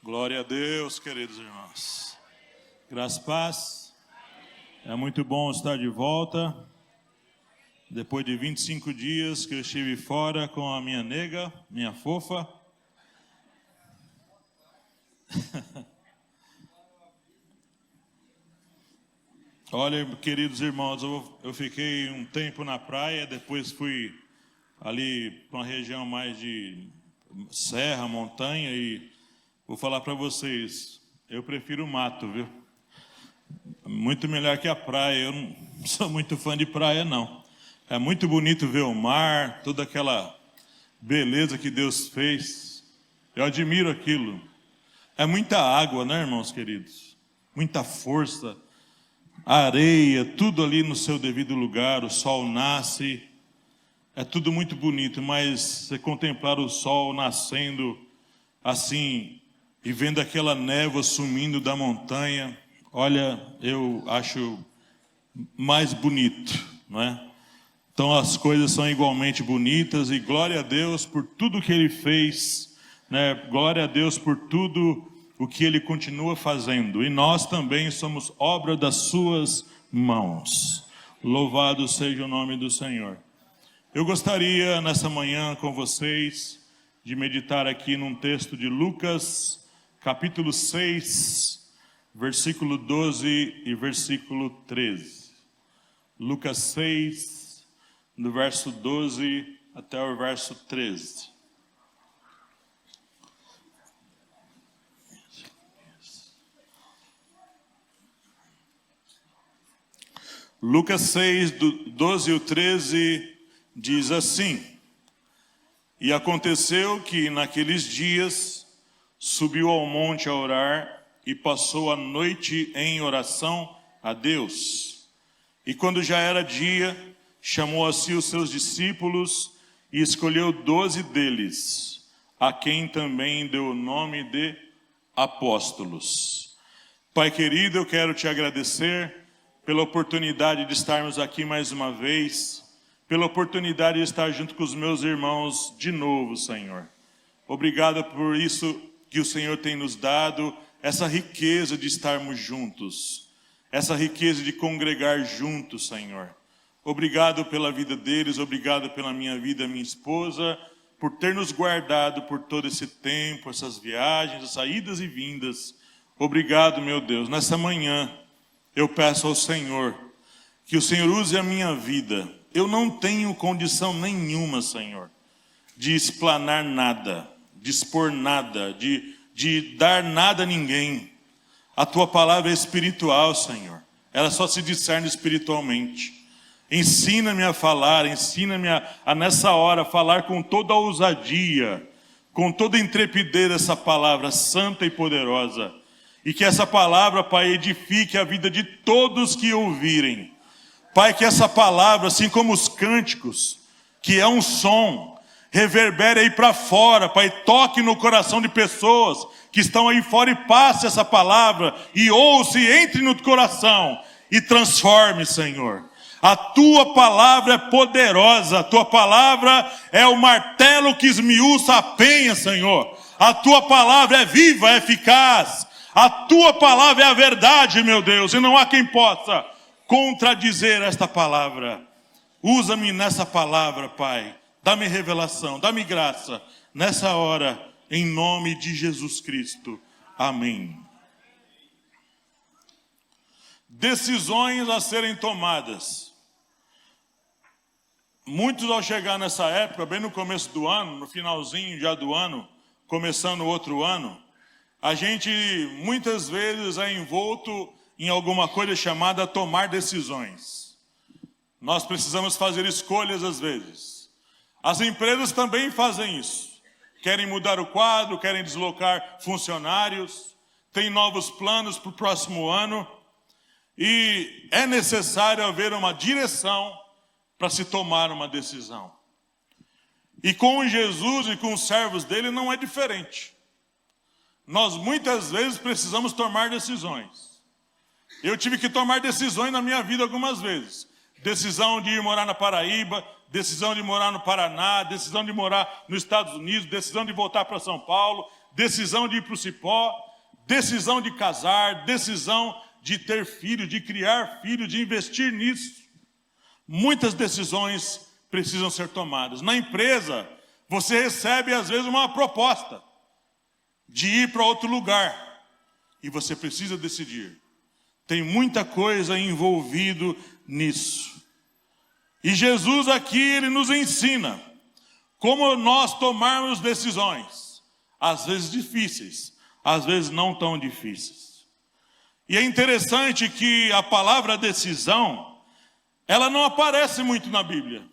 Glória a Deus, queridos irmãos. Graça e paz. É muito bom estar de volta. Depois de 25 dias que eu estive fora com a minha nega, minha fofa. Olha, queridos irmãos, eu fiquei um tempo na praia, depois fui ali para uma região mais de serra, montanha, e vou falar para vocês, eu prefiro o mato, viu? Muito melhor que a praia. Eu não sou muito fã de praia, não. É muito bonito ver o mar, toda aquela beleza que Deus fez. Eu admiro aquilo. É muita água, né, irmãos queridos? Muita força. A areia, tudo ali no seu devido lugar, o sol nasce. É tudo muito bonito, mas você contemplar o sol nascendo assim e vendo aquela névoa sumindo da montanha, olha, eu acho mais bonito, não é? Então as coisas são igualmente bonitas e glória a Deus por tudo que Ele fez, né? Glória a Deus por tudo o que Ele continua fazendo. E nós também somos obra das suas mãos. Louvado seja o nome do Senhor. Eu gostaria nessa manhã com vocês de meditar aqui num texto de Lucas, capítulo 6, versículo 12 e versículo 13. Lucas 6, do verso 12 até o verso 13. Lucas 6, do 12 e 13, diz assim: E aconteceu que naqueles dias subiu ao monte a orar e passou a noite em oração a Deus. E quando já era dia, chamou a si os seus discípulos e escolheu 12 deles, a quem também deu o nome de apóstolos. Pai querido, eu quero te agradecer pela oportunidade de estarmos aqui mais uma vez, pela oportunidade de estar junto com os meus irmãos de novo, Senhor. Obrigado por isso que o Senhor tem nos dado, essa riqueza de estarmos juntos, essa riqueza de congregar juntos, Senhor. Obrigado pela vida deles, obrigado pela minha vida, minha esposa, por ter nos guardado por todo esse tempo, essas viagens, essas idas e vindas. Obrigado, meu Deus. Nessa manhã, eu peço ao Senhor que o Senhor use a minha vida. Eu não tenho condição nenhuma, Senhor, de explanar nada, de expor nada, de dar nada a ninguém. A Tua palavra é espiritual, Senhor. Ela só se discerne espiritualmente. Ensina-me a falar, ensina-me a nessa hora falar com toda a ousadia, com toda a intrepidez dessa palavra santa e poderosa. E que essa palavra, Pai, edifique a vida de todos que ouvirem. Pai, que essa palavra, assim como os cânticos, que é um som, reverbere aí para fora, Pai, toque no coração de pessoas que estão aí fora e passe essa palavra, e ouça e entre no coração, e transforme, Senhor. A Tua palavra é poderosa, a Tua palavra é o martelo que esmiuça a penha, Senhor. A Tua palavra é viva, é eficaz. A Tua palavra é a verdade, meu Deus, e não há quem possa contradizer esta palavra. Usa-me nessa palavra, Pai. Dá-me revelação, dá-me graça nessa hora, em nome de Jesus Cristo. Amém. Decisões a serem tomadas. Muitos, ao chegar nessa época, bem no começo do ano, no finalzinho já do ano, começando outro ano, a gente muitas vezes é envolto em alguma coisa chamada tomar decisões. Nós precisamos fazer escolhas às vezes. As empresas também fazem isso. Querem mudar o quadro, querem deslocar funcionários, têm novos planos para o próximo ano. E é necessário haver uma direção para se tomar uma decisão. E com Jesus e com os servos dele não é diferente. Nós muitas vezes precisamos tomar decisões. Eu tive que tomar decisões na minha vida algumas vezes. Decisão de ir morar na Paraíba, decisão de morar no Paraná, decisão de morar nos Estados Unidos, decisão de voltar para São Paulo, decisão de ir para o cipó, decisão de casar, decisão de ter filho, de criar filho, de investir nisso. Muitas decisões precisam ser tomadas. Na empresa, você recebe às vezes uma proposta de ir para outro lugar e você precisa decidir. Tem muita coisa envolvido nisso. E Jesus aqui, ele nos ensina como nós tomarmos decisões, às vezes difíceis, às vezes não tão difíceis. E é interessante que a palavra decisão, ela não aparece muito na Bíblia.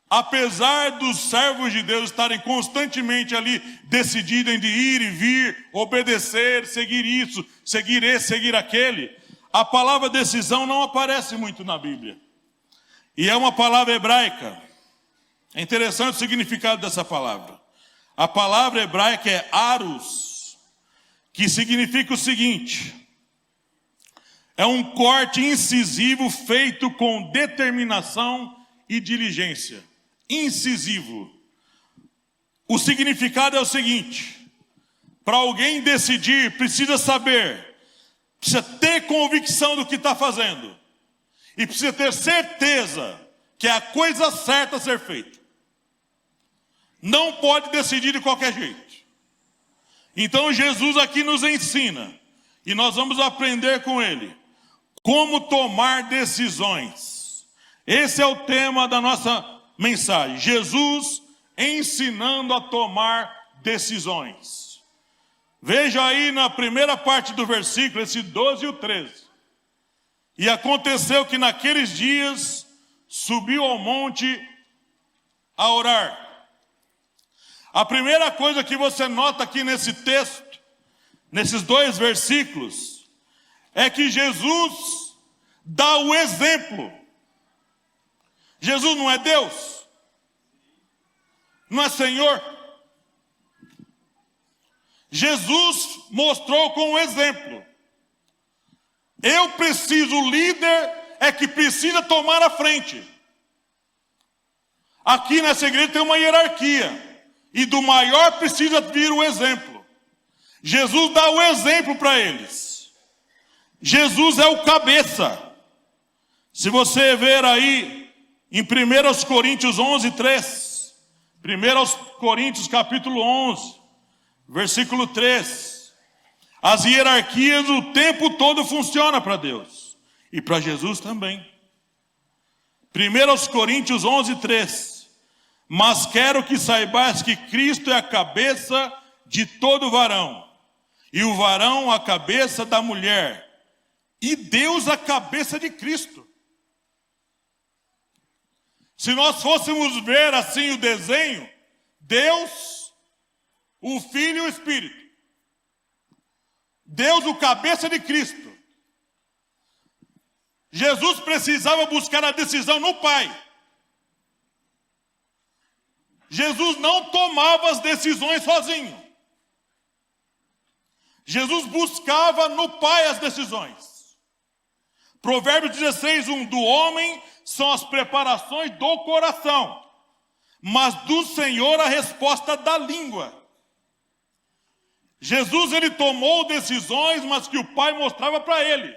Apesar dos servos de Deus estarem constantemente ali decidindo de ir e vir, obedecer, seguir isso, seguir esse, seguir aquele, a palavra decisão não aparece muito na Bíblia. E é uma palavra hebraica. É interessante o significado dessa palavra. A palavra hebraica é arus, que significa o seguinte: é um corte incisivo feito com determinação e diligência. Incisivo. O significado é o seguinte: para alguém decidir, precisa saber, precisa ter convicção do que está fazendo, e precisa ter certeza que é a coisa certa a ser feita. Não pode decidir de qualquer jeito. Então Jesus aqui nos ensina, e nós vamos aprender com ele, como tomar decisões. Esse é o tema da nossa mensagem. Jesus ensinando a tomar decisões. Veja aí na primeira parte do versículo, esse 12 e o 13. E aconteceu que naqueles dias subiu ao monte a orar. A primeira coisa que você nota aqui nesse texto, nesses dois versículos, é que Jesus dá o exemplo. Jesus não é Deus? Não é Senhor? Jesus mostrou com um exemplo. Eu preciso, o líder é que precisa tomar a frente. Aqui nessa igreja tem uma hierarquia. E do maior precisa vir o exemplo. Jesus dá o exemplo para eles. Jesus é o cabeça. Se você ver aí em 1 Coríntios 11, 3. 1 Coríntios capítulo 11, versículo 3. As hierarquias o tempo todo funcionam para Deus. E para Jesus também. 1 Coríntios 11, 3. Mas quero que saibais que Cristo é a cabeça de todo varão, e o varão a cabeça da mulher, e Deus a cabeça de Cristo. Se nós fôssemos ver assim o desenho, Deus, o Filho e o Espírito. Deus, o cabeça de Cristo. Jesus precisava buscar a decisão no Pai. Jesus não tomava as decisões sozinho. Jesus buscava no Pai as decisões. Provérbios 16, 1. Do homem são as preparações do coração, mas do Senhor a resposta da língua. Jesus, ele tomou decisões, mas que o Pai mostrava para ele.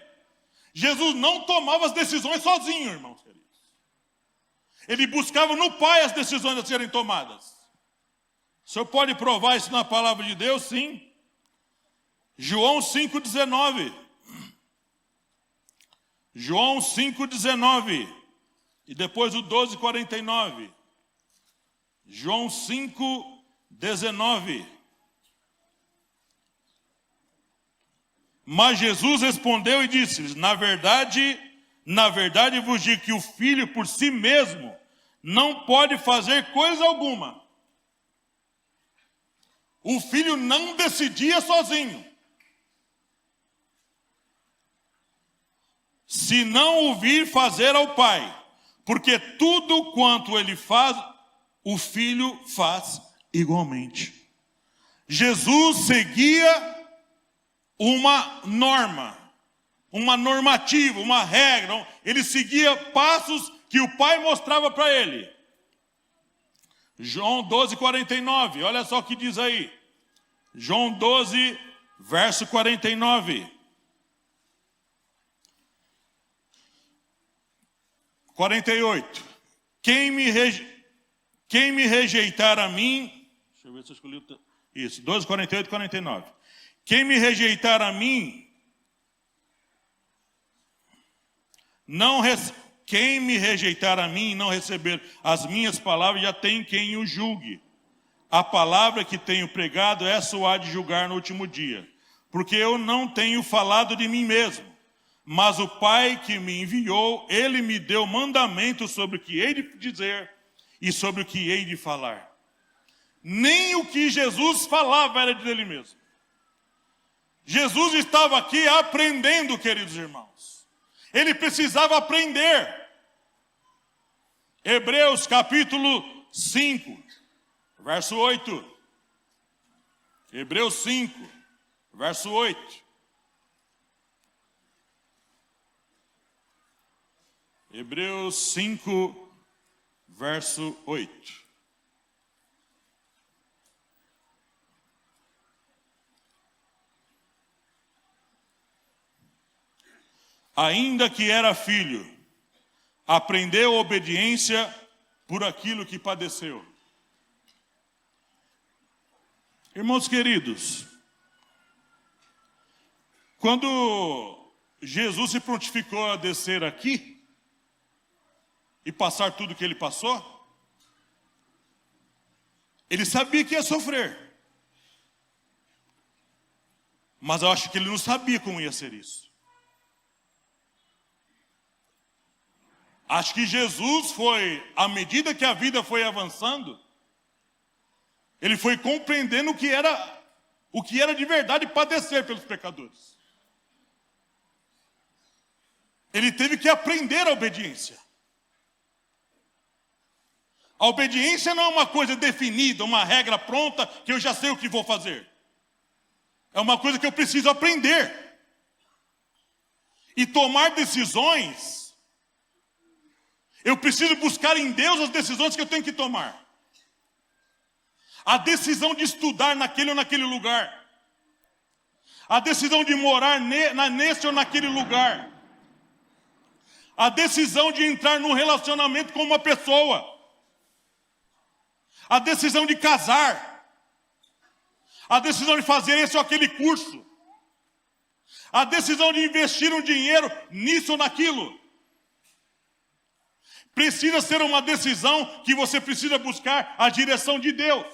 Jesus não tomava as decisões sozinho, irmãos queridos. Ele buscava no Pai as decisões a serem tomadas. O senhor pode provar isso na palavra de Deus? Sim. João 5,19. João 5,19. E depois o 12,49. João 5,19. Mas Jesus respondeu e disse-lhes: na verdade vos digo que o Filho por si mesmo não pode fazer coisa alguma. O Filho não decidia sozinho, se não ouvir fazer ao Pai, porque tudo quanto ele faz, o Filho faz igualmente. Jesus seguia uma norma, uma normativa, uma regra. Ele seguia passos que o Pai mostrava para ele. João 12,49, olha só o que diz aí. João 12, verso 49. 48. Quem me rejeitar a mim... Deixa eu ver se eu escolhi... Isso, 12, 48 e 49. Quem me rejeitar a mim... Quem me rejeitar a mim e não receber as minhas palavras, já tem quem o julgue. A palavra que tenho pregado, essa o há de julgar no último dia. Porque eu não tenho falado de mim mesmo, mas o Pai que me enviou, ele me deu mandamento sobre o que hei de dizer e sobre o que hei de falar. Nem o que Jesus falava era dele mesmo. Jesus estava aqui aprendendo, queridos irmãos. Ele precisava aprender. Hebreus capítulo 5, verso 8. Hebreus 5, verso 8. Hebreus 5, verso 8. Ainda que era filho, aprendeu obediência por aquilo que padeceu. Irmãos queridos, quando Jesus se prontificou a descer aqui e passar tudo que ele passou, ele sabia que ia sofrer. Mas eu acho que ele não sabia como ia ser isso. Acho que Jesus foi, à medida que a vida foi avançando, ele foi compreendendo o que era de verdade padecer pelos pecadores. Ele teve que aprender a obediência. A obediência não é uma coisa definida, uma regra pronta, que eu já sei o que vou fazer. É uma coisa que eu preciso aprender. E tomar decisões... Eu preciso buscar em Deus as decisões que eu tenho que tomar. A decisão de estudar naquele ou naquele lugar. A decisão de morar nesse ou naquele lugar. A decisão de entrar num relacionamento com uma pessoa. A decisão de casar. A decisão de fazer esse ou aquele curso. A decisão de investir um dinheiro nisso ou naquilo. Precisa ser uma decisão que você precisa buscar a direção de Deus.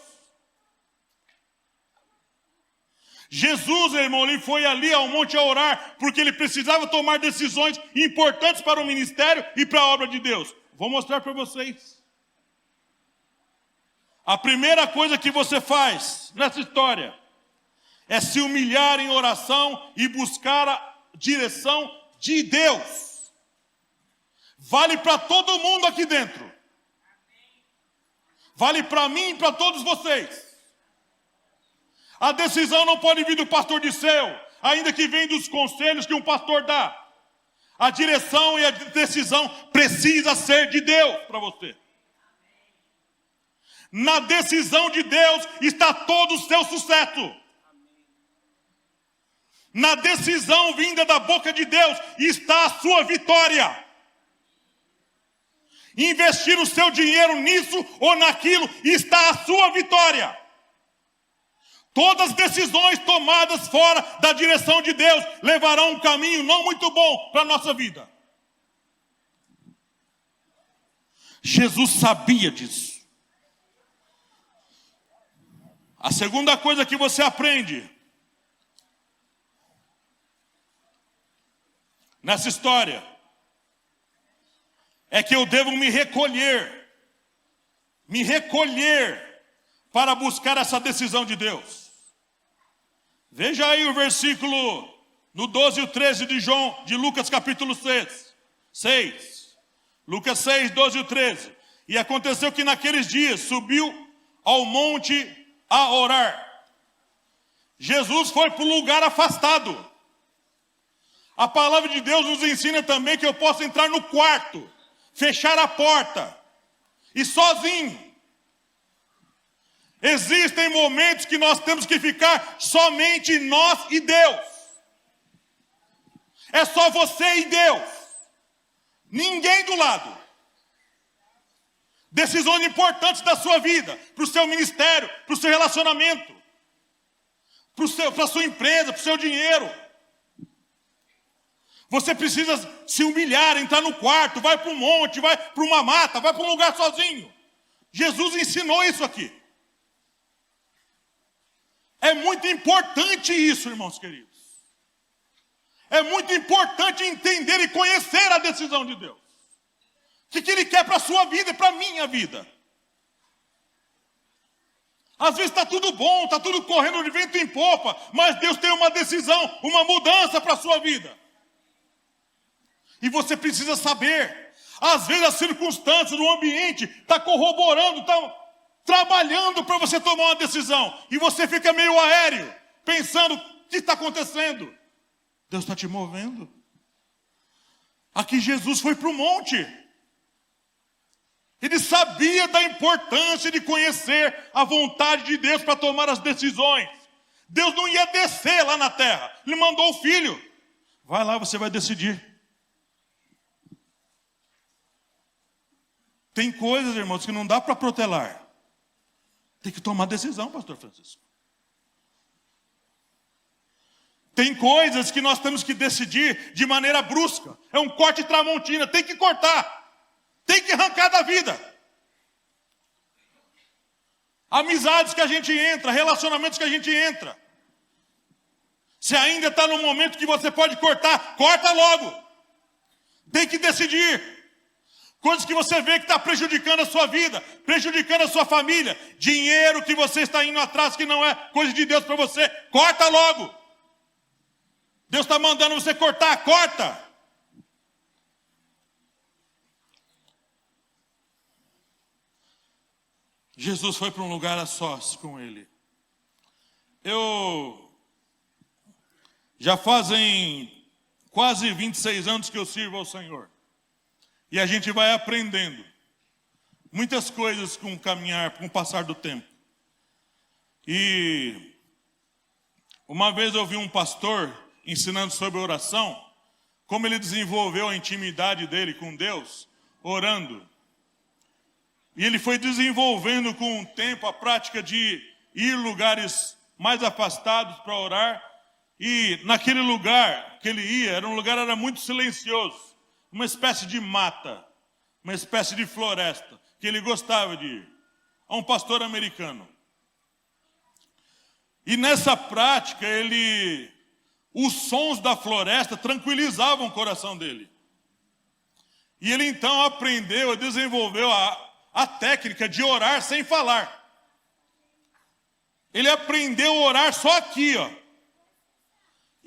Jesus, irmão, ele foi ali ao monte a orar, porque ele precisava tomar decisões importantes para o ministério e para a obra de Deus. Vou mostrar para vocês. A primeira coisa que você faz nessa história é se humilhar em oração e buscar a direção de Deus. Vale para todo mundo aqui dentro. Vale para mim e para todos vocês. A decisão não pode vir do pastor Disseu, ainda que venha dos conselhos que um pastor dá. A direção e a decisão precisa ser de Deus para você. Na decisão de Deus está todo o seu sucesso. Na decisão vinda da boca de Deus está a sua vitória. Investir o seu dinheiro nisso ou naquilo está a sua vitória. Todas as decisões tomadas fora da direção de Deus levarão um caminho não muito bom para a nossa vida. Jesus sabia disso. A segunda coisa que você aprende nessa história é que eu devo me recolher para buscar essa decisão de Deus. Veja aí o versículo no 12 e o 13 de Lucas capítulo 6. Lucas 6, 12 e 13. E aconteceu que naqueles dias subiu ao monte a orar. Jesus foi para um lugar afastado. A palavra de Deus nos ensina também que eu posso entrar no quarto, fechar a porta e sozinho Existem momentos que nós temos que ficar somente nós e Deus. É só você e Deus. Ninguém do lado. Decisões importantes da sua vida, para o seu ministério, para o seu relacionamento, para a sua empresa, para o seu dinheiro. Você precisa se humilhar, entrar no quarto, vai para um monte, vai para uma mata, vai para um lugar sozinho. Jesus ensinou isso aqui. É muito importante isso, irmãos queridos. É muito importante entender e conhecer a decisão de Deus. O que Ele quer para a sua vida e para a minha vida. Às vezes está tudo bom, está tudo correndo de vento em popa, mas Deus tem uma decisão, uma mudança para a sua vida. E você precisa saber. Às vezes as circunstâncias, o ambiente está corroborando, está trabalhando para você tomar uma decisão. E você fica meio aéreo, pensando, o que está acontecendo? Deus está te movendo. Aqui Jesus foi para o monte. Ele sabia da importância de conhecer a vontade de Deus para tomar as decisões. Deus não ia descer lá na terra. Ele mandou o filho. Vai lá, você vai decidir. Tem coisas, irmãos, que não dá para protelar. Tem que tomar decisão, pastor Francisco. Tem coisas que nós temos que decidir de maneira brusca. É um corte tramontina, tem que cortar. Tem que arrancar da vida. Amizades que a gente entra, relacionamentos que a gente entra. Se ainda está no momento que você pode cortar, corta logo. Tem que decidir. Coisas que você vê que está prejudicando a sua vida, prejudicando a sua família. Dinheiro que você está indo atrás que não é coisa de Deus para você, corta logo. Deus está mandando você cortar, corta. Jesus foi para um lugar a sós com ele. Já fazem quase 26 anos que eu sirvo ao Senhor. E a gente vai aprendendo muitas coisas com o caminhar, com o passar do tempo. E uma vez eu vi um pastor ensinando sobre oração, como ele desenvolveu a intimidade dele com Deus, orando. E ele foi desenvolvendo com o tempo a prática de ir lugares mais afastados para orar. E naquele lugar que ele ia, era muito silencioso. Uma espécie de mata, uma espécie de floresta, que ele gostava de ir. A um pastor americano. E nessa prática, os sons da floresta tranquilizavam o coração dele. E ele então aprendeu, desenvolveu a técnica de orar sem falar. Ele aprendeu a orar só aqui, ó.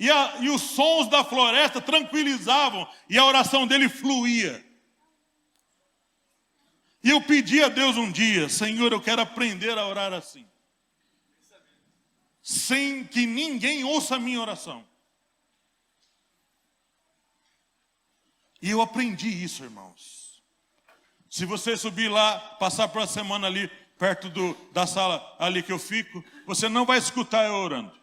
E os sons da floresta tranquilizavam e a oração dele fluía. E eu pedi a Deus um dia, Senhor, eu quero aprender a orar assim. Sem que ninguém ouça a minha oração. E eu aprendi isso, irmãos. Se você subir lá, passar por uma semana ali, perto da sala ali que eu fico, você não vai escutar eu orando.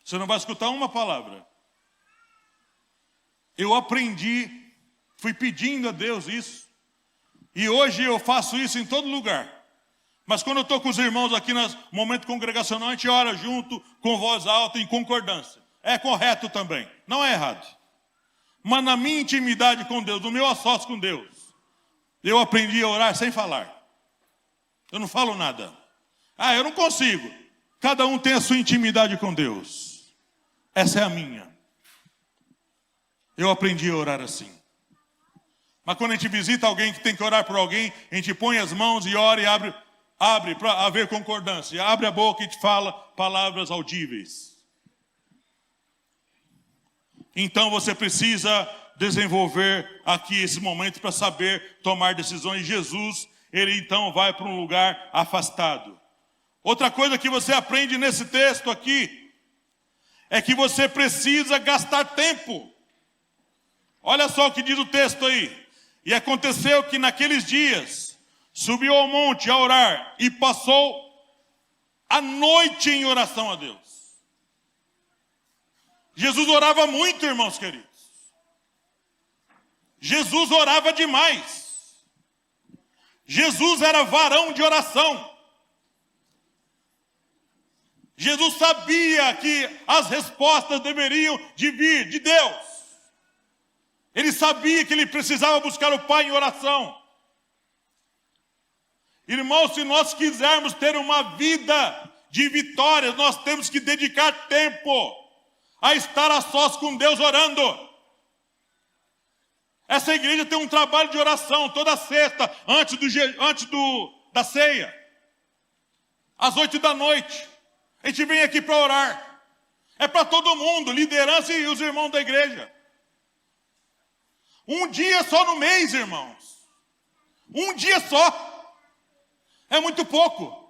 Você não vai escutar uma palavra. Eu aprendi, fui pedindo a Deus isso. E hoje eu faço isso em todo lugar. Mas quando eu estou com os irmãos aqui no momento congregacional, a gente ora junto, com voz alta, em concordância. É correto também, não é errado. Mas na minha intimidade com Deus, no meu assócio com Deus, eu aprendi a orar sem falar. Eu não falo nada. Eu não consigo. Cada um tem a sua intimidade com Deus. Essa é a minha. Eu aprendi a orar assim. Mas quando a gente visita alguém que tem que orar por alguém, a gente põe as mãos e ora e abre para haver concordância. Abre a boca e te fala palavras audíveis. Então você precisa desenvolver aqui esse momento para saber tomar decisões. Jesus, ele então vai para um lugar afastado. Outra coisa que você aprende nesse texto aqui, é que você precisa gastar tempo. Olha só o que diz o texto aí. E aconteceu que naqueles dias subiu ao monte a orar e passou a noite em oração a Deus. Jesus orava muito, irmãos queridos. Jesus orava demais. Jesus era varão de oração. Jesus sabia que as respostas deveriam de vir de Deus. Ele sabia que ele precisava buscar o Pai em oração. Irmãos, se nós quisermos ter uma vida de vitórias, nós temos que dedicar tempo a estar a sós com Deus orando. Essa igreja tem um trabalho de oração toda sexta, antes da ceia, às 8 da noite. A gente vem aqui para orar. É para todo mundo, liderança e os irmãos da igreja. Um dia só no mês, irmãos. Um dia só. É muito pouco.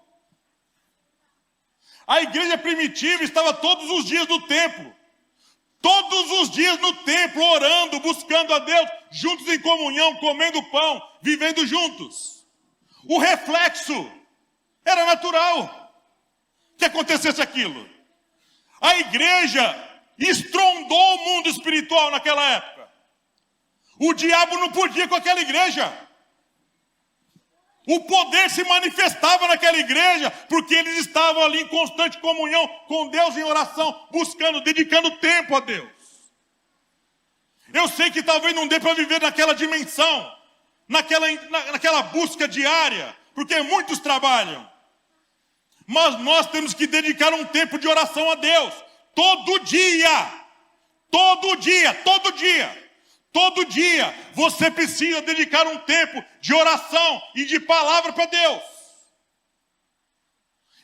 A igreja primitiva estava todos os dias no templo. Todos os dias no templo, orando, buscando a Deus, juntos em comunhão, comendo pão, vivendo juntos. O reflexo era natural que acontecesse aquilo. A igreja estrondou o mundo espiritual naquela época. O diabo não podia com aquela igreja. O poder se manifestava naquela igreja, porque eles estavam ali em constante comunhão com Deus em oração, buscando, dedicando tempo a Deus. Eu sei que talvez não dê para viver naquela dimensão, naquela busca diária, porque muitos trabalham. Mas nós temos que dedicar um tempo de oração a Deus, todo dia, todo dia, todo dia. Todo dia você precisa dedicar um tempo de oração e de palavra para Deus.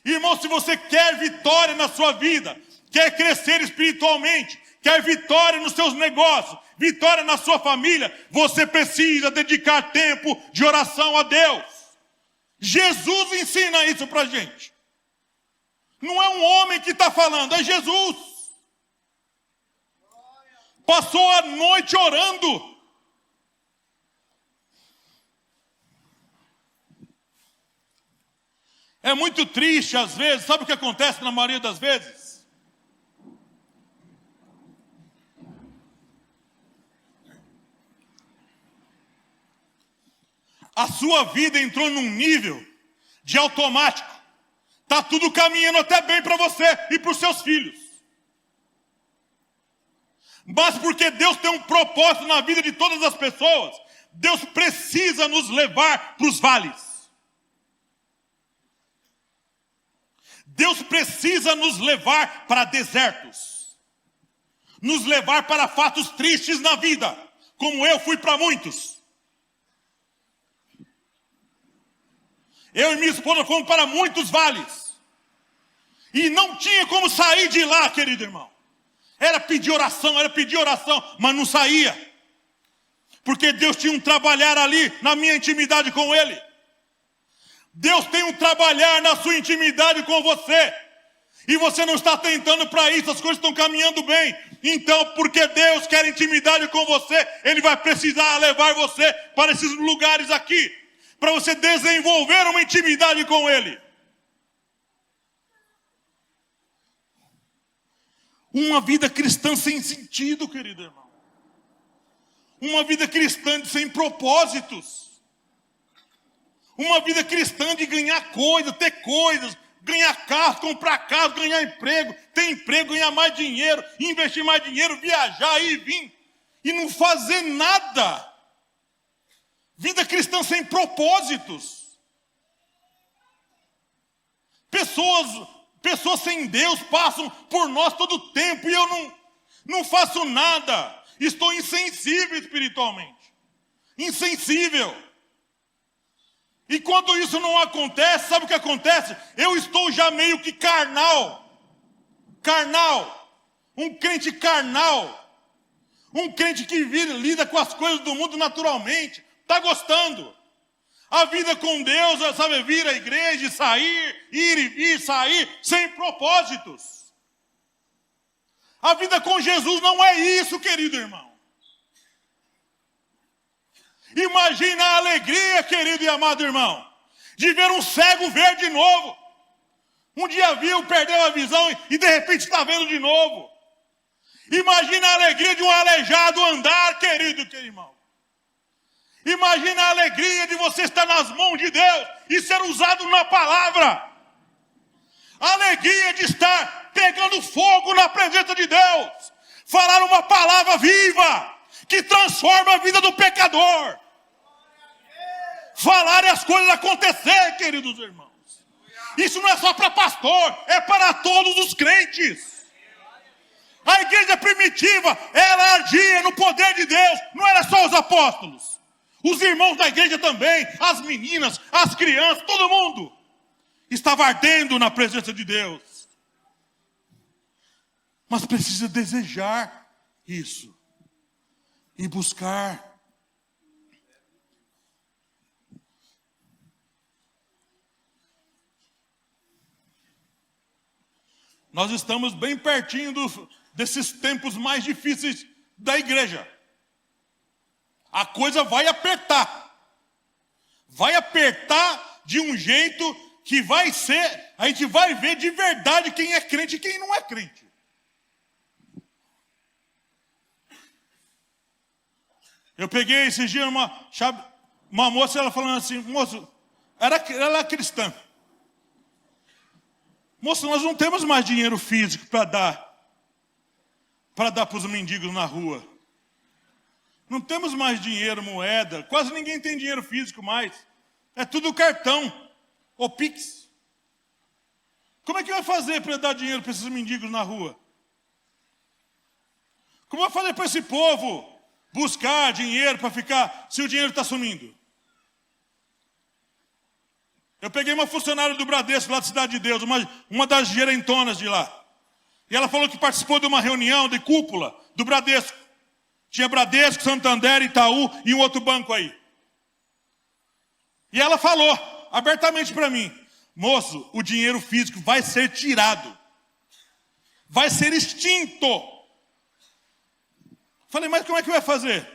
Irmão, se você quer vitória na sua vida, quer crescer espiritualmente, quer vitória nos seus negócios, vitória na sua família, você precisa dedicar tempo de oração a Deus. Jesus ensina isso para a gente. Não é um homem que está falando, é Jesus. Passou a noite orando. É muito triste às vezes. Sabe o que acontece na maioria das vezes? A sua vida entrou num nível de automático. Está tudo caminhando até bem para você e para os seus filhos. Mas porque Deus tem um propósito na vida de todas as pessoas, Deus precisa nos levar para os vales. Deus precisa nos levar para desertos. Nos levar para fatos tristes na vida, como eu fui para muitos. Eu e minha esposa fomos para muitos vales. E não tinha como sair de lá, querido irmão. Era pedir oração, mas não saía. Porque Deus tinha um trabalhar ali na minha intimidade com Ele. Deus tem um trabalhar na sua intimidade com você. E você não está tentando para isso, as coisas estão caminhando bem. Então, porque Deus quer intimidade com você, Ele vai precisar levar você para esses lugares aqui, para você desenvolver uma intimidade com Ele. Uma vida cristã sem sentido, querido irmão. Uma vida cristã sem propósitos. Uma vida cristã de ganhar coisas, ter coisas, ganhar carro, comprar carro, ganhar emprego, ter emprego, ganhar mais dinheiro, investir mais dinheiro, viajar, ir e vir. E não fazer nada. Vida cristã sem propósitos. Pessoas sem Deus passam por nós todo o tempo e eu não faço nada. Estou insensível espiritualmente. Insensível. E quando isso não acontece, sabe o que acontece? Eu estou já meio que carnal. Carnal. Um crente carnal. Um crente que lida com as coisas do mundo naturalmente. Está gostando. A vida com Deus, sabe, vir à igreja e sair, ir e vir, sair, sem propósitos. A vida com Jesus não é isso, querido irmão. Imagina a alegria, querido e amado irmão, de ver um cego ver de novo. Um dia viu, perdeu a visão e de repente está vendo de novo. Imagina a alegria de um aleijado andar, querido irmão. Imagina a alegria de você estar nas mãos de Deus e ser usado na palavra. A alegria de estar pegando fogo na presença de Deus. Falar uma palavra viva que transforma a vida do pecador. Falar e as coisas acontecer, queridos irmãos. Isso não é só para pastor, é para todos os crentes. A igreja primitiva, ela ardia no poder de Deus, não era só os apóstolos. Os irmãos da igreja também, as meninas, as crianças, todo mundo estava ardendo na presença de Deus. Mas precisa desejar isso e buscar. Nós estamos bem pertinho desses tempos mais difíceis da igreja. A coisa vai apertar. Vai apertar de um jeito que vai ser, a gente vai ver de verdade quem é crente e quem não é crente. Eu peguei esses dias uma moça, ela falando assim, moço, ela é cristã. Moço, nós não temos mais dinheiro físico para dar para os mendigos na rua. Não temos mais dinheiro, moeda, quase ninguém tem dinheiro físico mais. É tudo cartão, ou Pix. Como é que vai fazer para dar dinheiro para esses mendigos na rua? Como vai fazer para esse povo buscar dinheiro para ficar, se o dinheiro está sumindo? Eu peguei uma funcionária do Bradesco, lá da Cidade de Deus, uma das gerentonas de lá. E ela falou que participou de uma reunião de cúpula do Bradesco. Tinha Bradesco, Santander, Itaú e um outro banco aí. E ela falou abertamente para mim, moço, o dinheiro físico vai ser tirado. Vai ser extinto. Falei, mas como é que vai fazer?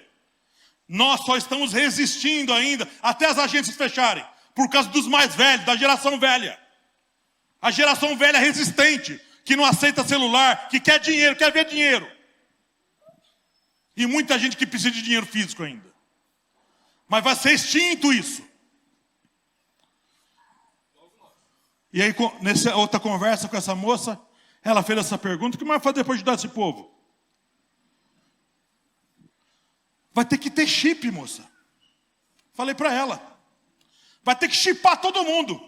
Nós só estamos resistindo ainda até as agências fecharem. Por causa dos mais velhos, da geração velha. A geração velha resistente, que não aceita celular, que quer dinheiro, quer ver dinheiro. E muita gente que precisa de dinheiro físico ainda. Mas vai ser extinto isso. E aí, nessa outra conversa com essa moça, ela fez essa pergunta, o que mais vai fazer para ajudar esse povo? Vai ter que ter chip, moça. Falei para ela. Vai ter que chipar todo mundo.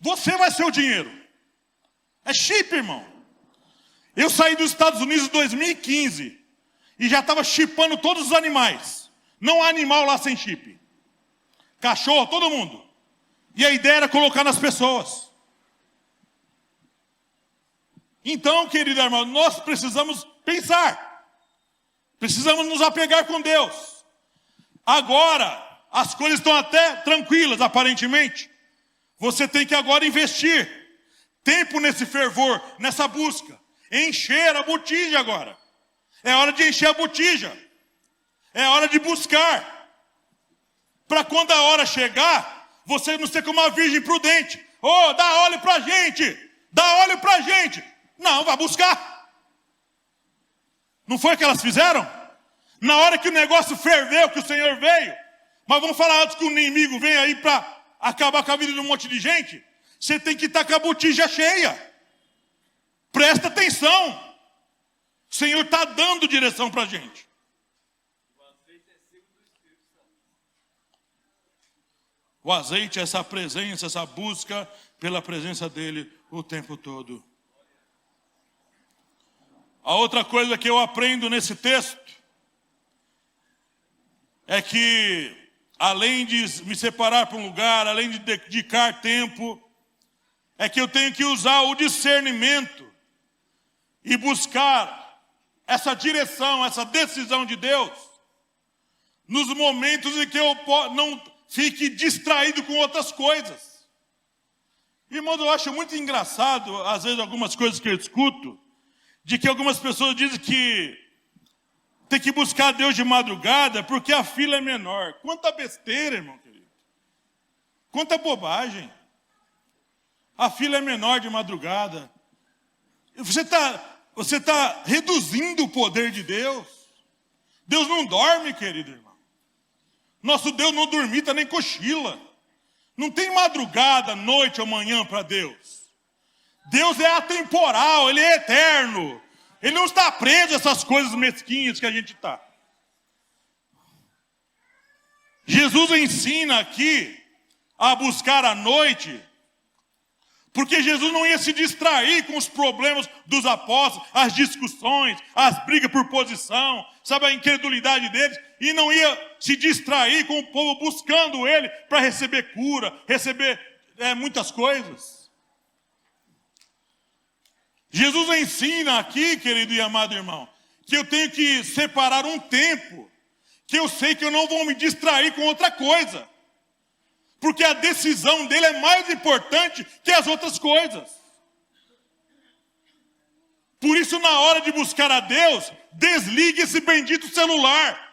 Você vai ser o dinheiro. É chip, irmão. Eu saí dos Estados Unidos em 2015 e já estava chipando todos os animais. Não há animal lá sem chip. Cachorro, todo mundo. E a ideia era colocar nas pessoas. Então, querido irmão, nós precisamos pensar. Precisamos nos apegar com Deus. Agora, as coisas estão até tranquilas, aparentemente. Você tem que agora investir tempo nesse fervor, nessa busca. Encher a botija agora. É hora de encher a botija. É hora de buscar. Para quando a hora chegar, você não ser como uma virgem prudente. Oh, dá óleo pra gente. Dá óleo pra gente. Não, vai buscar. Não foi o que elas fizeram? Na hora que o negócio ferveu, que o Senhor veio, mas vamos falar antes que o inimigo venha aí para acabar com a vida de um monte de gente, você tem que estar com a botija cheia. Presta atenção. O Senhor está dando direção para a gente. O azeite é essa presença, essa busca pela presença dEle o tempo todo. A outra coisa que eu aprendo nesse texto é que, além de me separar para um lugar, além de dedicar tempo, é que eu tenho que usar o discernimento e buscar essa direção, essa decisão de Deus, nos momentos em que eu não fique distraído com outras coisas. Irmão, eu acho muito engraçado, às vezes, algumas coisas que eu escuto, de que algumas pessoas dizem que tem que buscar Deus de madrugada porque a fila é menor. Quanta besteira, irmão querido. Quanta bobagem. A fila é menor de madrugada. Você tá reduzindo o poder de Deus. Deus não dorme, querido irmão. Nosso Deus não dormita nem cochila. Não tem madrugada, noite ou manhã para Deus. Deus é atemporal, Ele é eterno. Ele não está preso a essas coisas mesquinhas que a gente está. Jesus ensina aqui a buscar a noite, porque Jesus não ia se distrair com os problemas dos apóstolos, as discussões, as brigas por posição, sabe, a incredulidade deles, e não ia se distrair com o povo buscando Ele para receber cura, receber muitas coisas. Jesus ensina aqui, querido e amado irmão, que eu tenho que separar um tempo, que eu sei que eu não vou me distrair com outra coisa. Porque a decisão dele é mais importante que as outras coisas. Por isso, na hora de buscar a Deus, desligue esse bendito celular.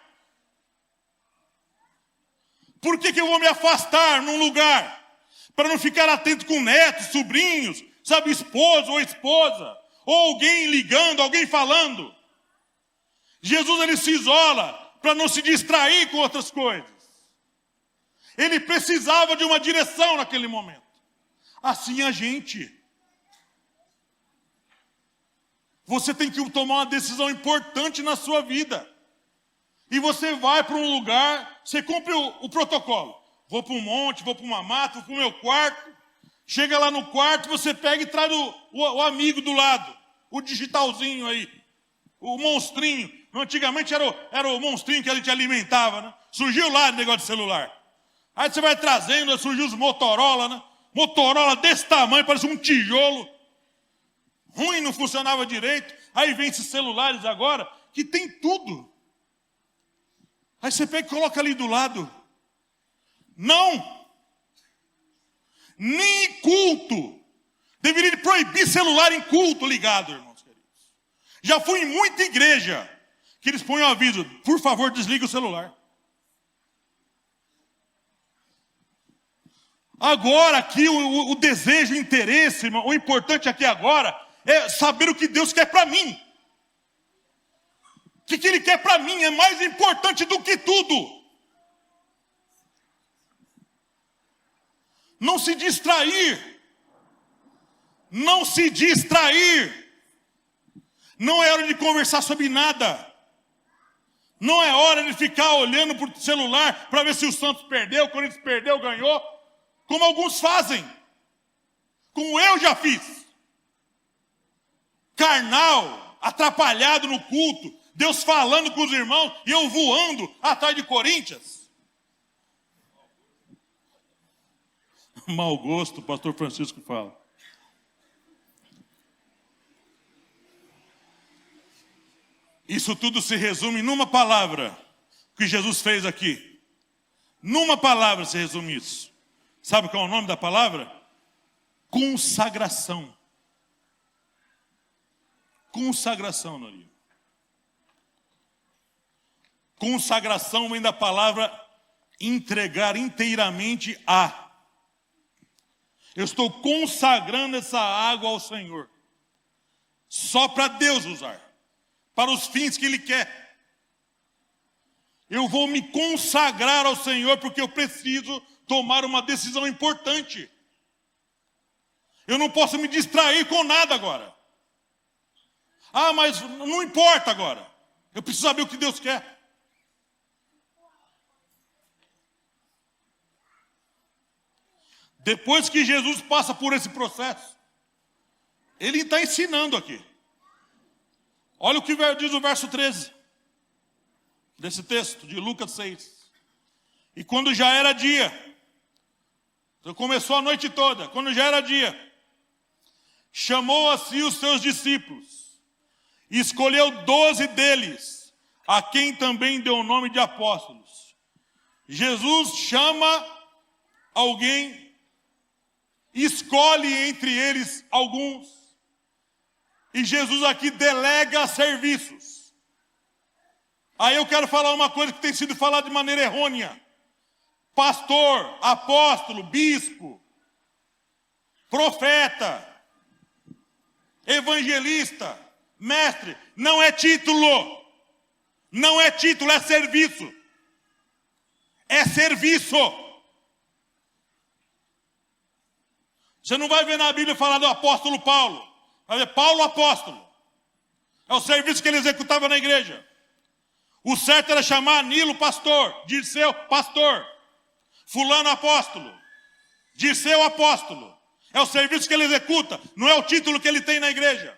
Por que eu vou me afastar num lugar? Para não ficar atento com netos, sobrinhos, sabe, esposo ou esposa, ou alguém ligando, alguém falando. Jesus, ele se isola para não se distrair com outras coisas. Ele precisava de uma direção naquele momento. Assim a gente. Você tem que tomar uma decisão importante na sua vida. E você vai para um lugar, você cumpre o protocolo. Vou para um monte, vou para uma mata, vou para o meu quarto. Chega lá no quarto, você pega e traz o amigo do lado. O digitalzinho aí. O monstrinho. Antigamente era o monstrinho que a gente alimentava, né? Surgiu lá o negócio de celular. Aí você vai trazendo, surgiu os Motorola, né? Motorola desse tamanho, parece um tijolo. Ruim, não funcionava direito. Aí vem esses celulares agora, que tem tudo. Aí você pega e coloca ali do lado. Não. Nem em culto. Deveria proibir celular em culto ligado, irmãos queridos. Já fui em muita igreja que eles põem o aviso, por favor, desliga o celular. Agora aqui o desejo, o interesse, irmão, o importante aqui agora é saber o que Deus quer para mim. O que Ele quer para mim é mais importante do que tudo. Não se distrair. Não se distrair. Não é hora de conversar sobre nada. Não é hora de ficar olhando para o celular para ver se o Santos perdeu, o Corinthians perdeu, ganhou. Como alguns fazem. Como eu já fiz. Carnal, atrapalhado no culto. Deus falando com os irmãos e eu voando atrás de Corinthians. Mau gosto, o pastor Francisco fala. Isso tudo se resume numa palavra que Jesus fez aqui. Numa palavra se resume isso. Sabe qual é o nome da palavra? Consagração. Consagração, Norinho. Consagração vem da palavra entregar inteiramente a. Eu estou consagrando essa água ao Senhor. Só para Deus usar. Para os fins que Ele quer. Eu vou me consagrar ao Senhor porque eu preciso tomar uma decisão importante. Eu não posso me distrair com nada agora. Ah, mas não importa agora. Eu preciso saber o que Deus quer. Depois que Jesus passa por esse processo, Ele está ensinando aqui. Olha o que diz o verso 13 desse texto de Lucas 6. E quando já era dia, então começou a noite toda, quando já era dia, chamou a si os seus discípulos e escolheu 12 deles, a quem também deu o nome de apóstolos. Jesus chama alguém, escolhe entre eles alguns, e Jesus aqui delega serviços. Aí eu quero falar uma coisa que tem sido falada de maneira errônea. Pastor, apóstolo, bispo, profeta, evangelista, mestre, não é título. Não é título, é serviço. É serviço. Você não vai ver na Bíblia falar do apóstolo Paulo. Vai ver Paulo apóstolo. É o serviço que ele executava na igreja. O certo era chamar Nilo pastor, Dirceu pastor, fulano apóstolo, Dirceu apóstolo. É o serviço que ele executa, não é o título que ele tem na igreja.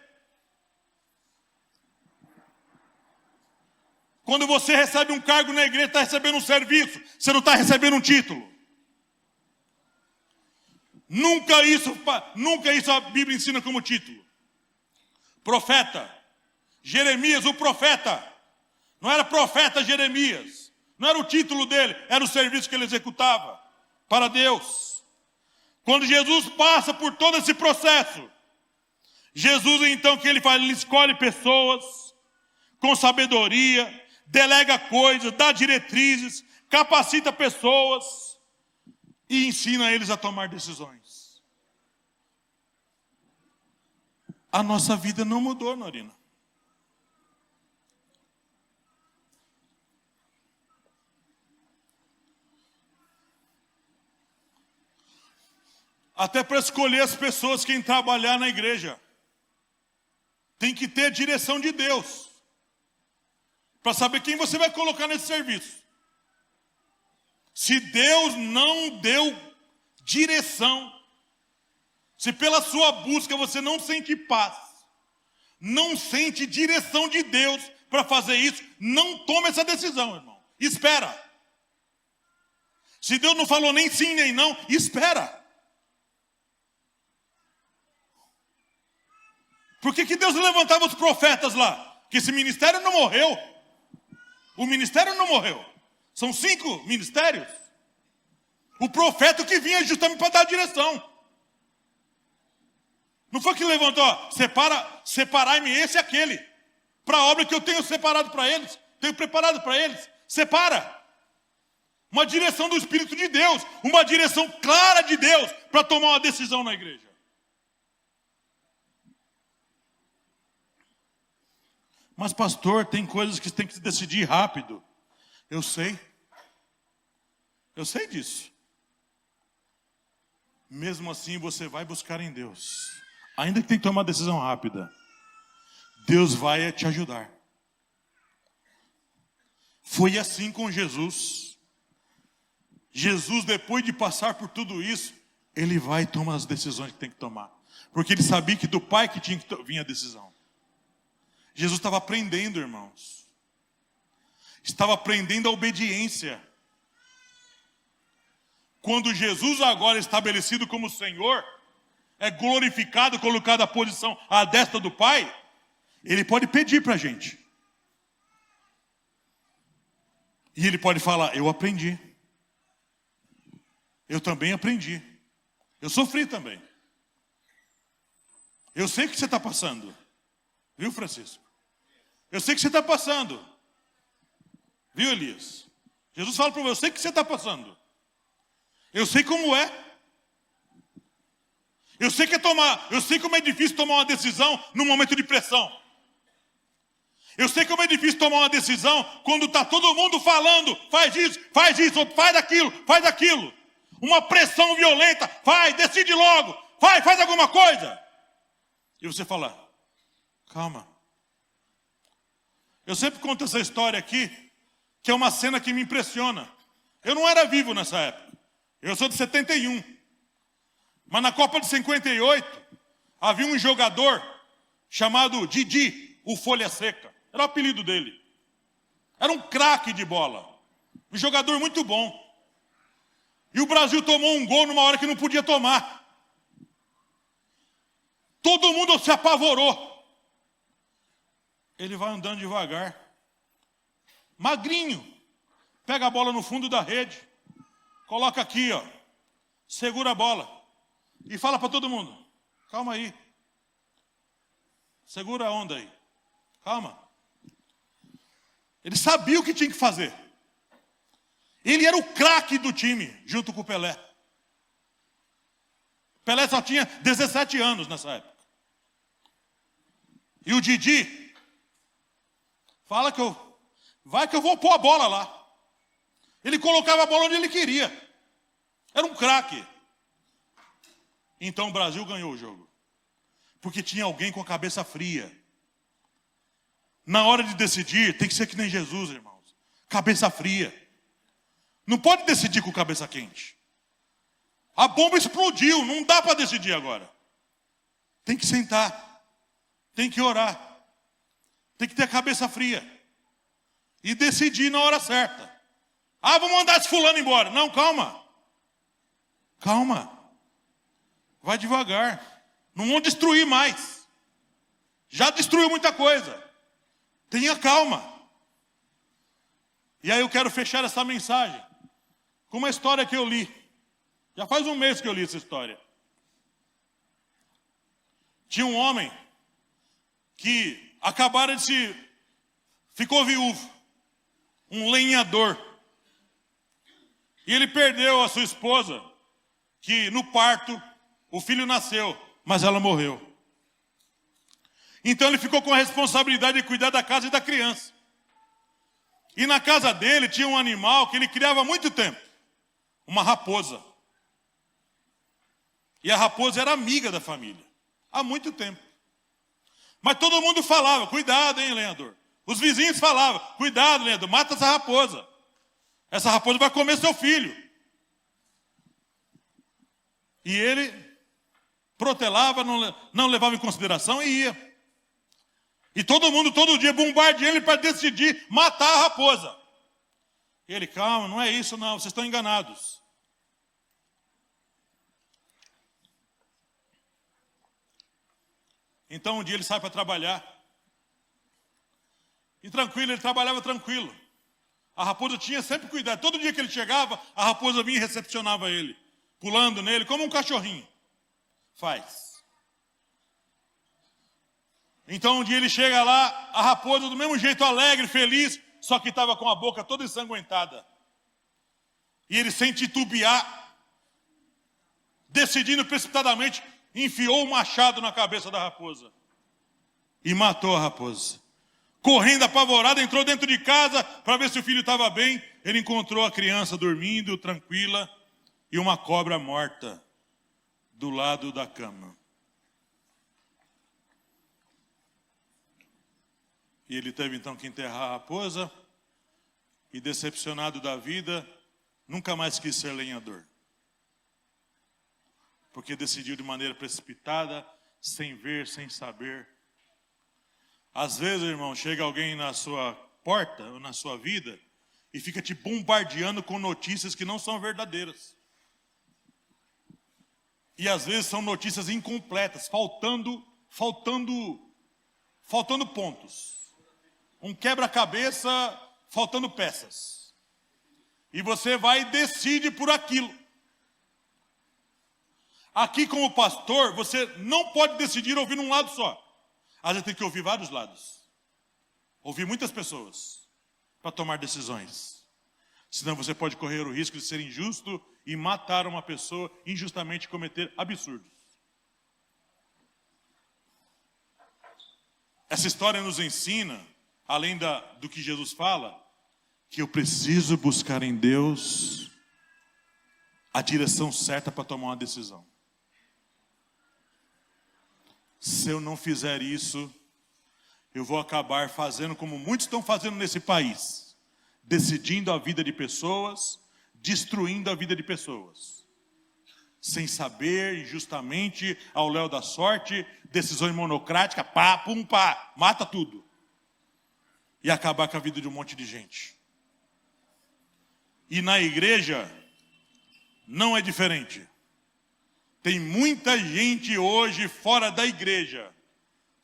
Quando você recebe um cargo na igreja, está recebendo um serviço, você não está recebendo um título. Nunca isso a Bíblia ensina como título. Profeta, Jeremias, o profeta. Não era profeta Jeremias. Não era o título dele, era o serviço que ele executava para Deus. Quando Jesus passa por todo esse processo, Jesus então, o que ele faz? Ele escolhe pessoas com sabedoria, delega coisas, dá diretrizes, capacita pessoas e ensina eles a tomar decisões. A nossa vida não mudou, Norina. Até para escolher as pessoas que vêm trabalhar na igreja, tem que ter direção de Deus, para saber quem você vai colocar nesse serviço. Se Deus não deu direção, se pela sua busca você não sente paz, não sente direção de Deus para fazer isso, não tome essa decisão, irmão. Espera. Se Deus não falou nem sim nem não, espera. Por que Deus levantava os profetas lá? Porque esse ministério não morreu. O ministério não morreu. São 5 ministérios. O profeta que vinha justamente para dar a direção. Não foi que levantou, ó, separai-me esse e aquele, para a obra que eu tenho separado para eles, tenho preparado para eles. Separa. Uma direção do Espírito de Deus, uma direção clara de Deus para tomar uma decisão na igreja. Mas pastor, tem coisas que tem que se decidir rápido. Eu sei disso. Mesmo assim você vai buscar em Deus. Ainda que tenha que tomar uma decisão rápida, Deus vai te ajudar. Foi assim com Jesus. Jesus, depois de passar por tudo isso, ele vai tomar as decisões que tem que tomar. Porque ele sabia que do Pai que tinha que vir a decisão. Jesus estava aprendendo, irmãos. Estava aprendendo a obediência. Quando Jesus agora estabelecido como Senhor, é glorificado, colocado à posição à destra do Pai, Ele pode pedir para a gente. E Ele pode falar, eu aprendi. Eu também aprendi. Eu sofri também. Eu sei o que você está passando. Viu, Francisco? Eu sei o que você está passando. Viu, Elias? Jesus fala para você, eu sei o que você está passando. Eu sei como é. Eu sei como é difícil tomar uma decisão num momento de pressão. Eu sei como é difícil tomar uma decisão quando está todo mundo falando, faz isso, faz aquilo. Uma pressão violenta, decide logo, faz alguma coisa. E você fala, calma. Eu sempre conto essa história aqui, que é uma cena que me impressiona. Eu não era vivo nessa época. Eu sou de 71. Mas na Copa de 58, havia um jogador chamado Didi, o Folha Seca. Era o apelido dele. Era um craque de bola. Um jogador muito bom. E o Brasil tomou um gol numa hora que não podia tomar. Todo mundo se apavorou. Ele vai andando devagar. Magrinho. Pega a bola no fundo da rede. Coloca aqui, ó. Segura a bola. E fala para todo mundo. Calma aí. Segura a onda aí. Calma. Ele sabia o que tinha que fazer. Ele era o craque do time, junto com o Pelé. Pelé só tinha 17 anos nessa época. E o Didi fala que eu vou pôr a bola lá. Ele colocava a bola onde ele queria. Era um craque. Então o Brasil ganhou o jogo. Porque tinha alguém com a cabeça fria. Na hora de decidir, tem que ser que nem Jesus, irmãos. Cabeça fria. Não pode decidir com cabeça quente. A bomba explodiu, não dá para decidir agora. Tem que sentar. Tem que orar. Tem que ter a cabeça fria. E decidir na hora certa. Ah, vou mandar esse fulano embora. Não, calma. Calma. Vai devagar. Não vão destruir mais. Já destruiu muita coisa. Tenha calma. E aí eu quero fechar essa mensagem com uma história que eu li. Já faz um mês que eu li essa história. Tinha um homem que ficou viúvo. Um lenhador. E ele perdeu a sua esposa, que no parto o filho nasceu, mas ela morreu. Então ele ficou com a responsabilidade de cuidar da casa e da criança. E na casa dele tinha um animal que ele criava há muito tempo. Uma raposa. E a raposa era amiga da família. Há muito tempo. Mas todo mundo falava, cuidado, hein, lenhador. Os vizinhos falavam, cuidado, lenhador, mata essa raposa. Essa raposa vai comer seu filho. E ele protelava, não levava em consideração e ia. E todo mundo, todo dia, bombardeando ele para decidir matar a raposa. E ele, calma, não é isso não, vocês estão enganados. Então um dia ele sai para trabalhar. E tranquilo, ele trabalhava tranquilo. A raposa tinha sempre cuidado. Todo dia que ele chegava, a raposa vinha e recepcionava ele. Pulando nele, como um cachorrinho faz. Então um dia ele chega lá, a raposa do mesmo jeito alegre, feliz, só que estava com a boca toda ensanguentada. E ele, sem titubear, decidindo precipitadamente, enfiou o machado na cabeça da raposa. E matou a raposa. Correndo apavorado, entrou dentro de casa para ver se o filho estava bem. Ele encontrou a criança dormindo, tranquila, e uma cobra morta do lado da cama. E ele teve então que enterrar a raposa e, decepcionado da vida, nunca mais quis ser lenhador. Porque decidiu de maneira precipitada, sem ver, sem saber. Às vezes, irmão, chega alguém na sua porta ou na sua vida e fica te bombardeando com notícias que não são verdadeiras. E às vezes são notícias incompletas, faltando pontos. Um quebra-cabeça faltando peças. E você vai e decide por aquilo. Aqui, como pastor, você não pode decidir ouvindo um lado só. Às vezes tem que ouvir vários lados. Ouvir muitas pessoas para tomar decisões. Senão você pode correr o risco de ser injusto e matar uma pessoa, injustamente cometer absurdos. Essa história nos ensina, além do que Jesus fala, que eu preciso buscar em Deus a direção certa para tomar uma decisão. Se eu não fizer isso, eu vou acabar fazendo como muitos estão fazendo nesse país. Decidindo a vida de pessoas, destruindo a vida de pessoas. Sem saber, injustamente, ao léu da sorte, decisões monocráticas, pá, pum, pá, mata tudo. E acabar com a vida de um monte de gente. E na igreja, não é diferente. Tem muita gente hoje fora da igreja,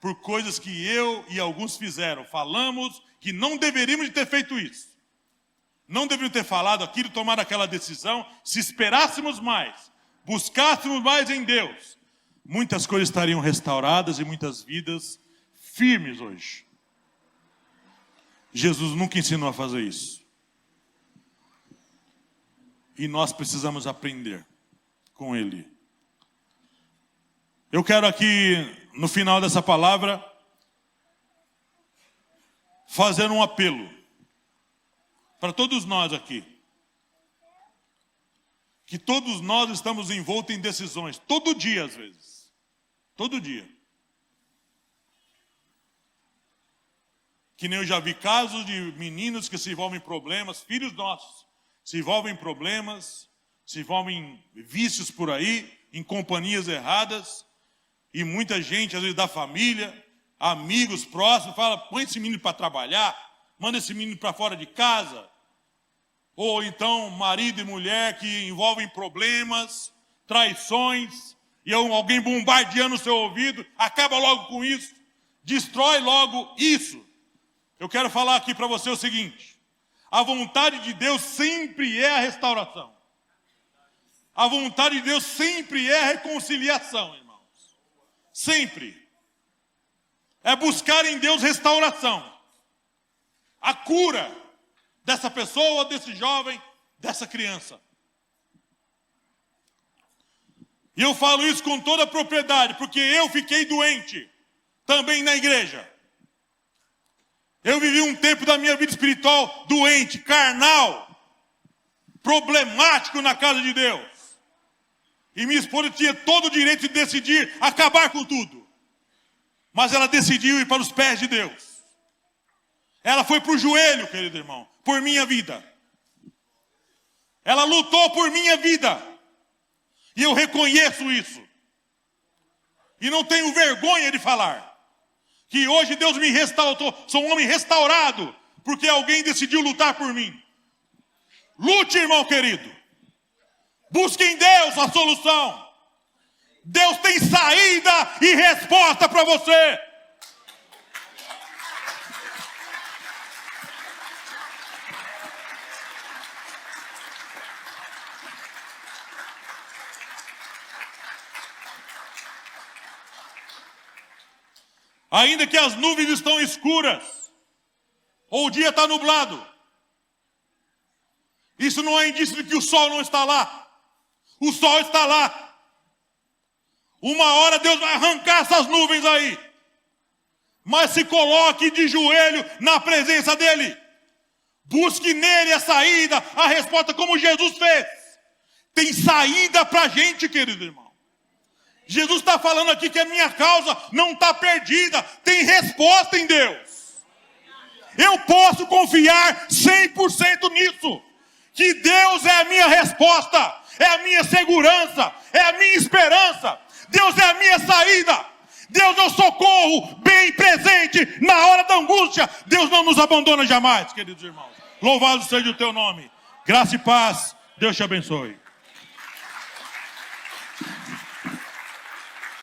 por coisas que eu e alguns fizeram. Falamos que não deveríamos ter feito isso. Não deveríamos ter falado aquilo, tomado aquela decisão. Se esperássemos mais, buscássemos mais em Deus, muitas coisas estariam restauradas e muitas vidas firmes hoje. Jesus nunca ensinou a fazer isso. E nós precisamos aprender com Ele. Eu quero aqui, no final dessa palavra, fazer um apelo para todos nós aqui. Que todos nós estamos envoltos em decisões, todo dia às vezes. Todo dia. Que nem eu já vi casos de meninos que se envolvem em problemas, filhos nossos, se envolvem em problemas, se envolvem em vícios por aí, em companhias erradas, e muita gente, às vezes da família, amigos próximos, fala, põe esse menino para trabalhar, manda esse menino para fora de casa. Ou então marido e mulher que envolvem problemas, traições, e alguém bombardeando o seu ouvido, acaba logo com isso, destrói logo isso. Eu quero falar aqui para você o seguinte, a vontade de Deus sempre é a restauração. A vontade de Deus sempre é a reconciliação, irmãos. Sempre. É buscar em Deus restauração. A cura dessa pessoa, desse jovem, dessa criança. E eu falo isso com toda a propriedade, porque eu fiquei doente também na igreja. Eu vivi um tempo da minha vida espiritual doente, carnal, problemático na casa de Deus. E minha esposa tinha todo o direito de decidir acabar com tudo. Mas ela decidiu ir para os pés de Deus. Ela foi para o joelho, querido irmão, por minha vida. Ela lutou por minha vida. E eu reconheço isso. E não tenho vergonha de falar. Que hoje Deus me restaurou. Sou um homem restaurado. Porque alguém decidiu lutar por mim. Lute, irmão querido. Busque em Deus a solução. Deus tem saída e resposta para você. Ainda que as nuvens estão escuras, ou o dia está nublado, isso não é indício de que o sol não está lá. O sol está lá. Uma hora Deus vai arrancar essas nuvens aí. Mas se coloque de joelho na presença dEle. Busque nele a saída, a resposta, como Jesus fez. Tem saída para a gente, querido irmão. Jesus está falando aqui que a minha causa não está perdida. Tem resposta em Deus. Eu posso confiar 100% nisso. Que Deus é a minha resposta. É a minha segurança. É a minha esperança. Deus é a minha saída. Deus é o socorro bem presente na hora da angústia. Deus não nos abandona jamais, queridos irmãos. Louvado seja o teu nome. Graça e paz. Deus te abençoe.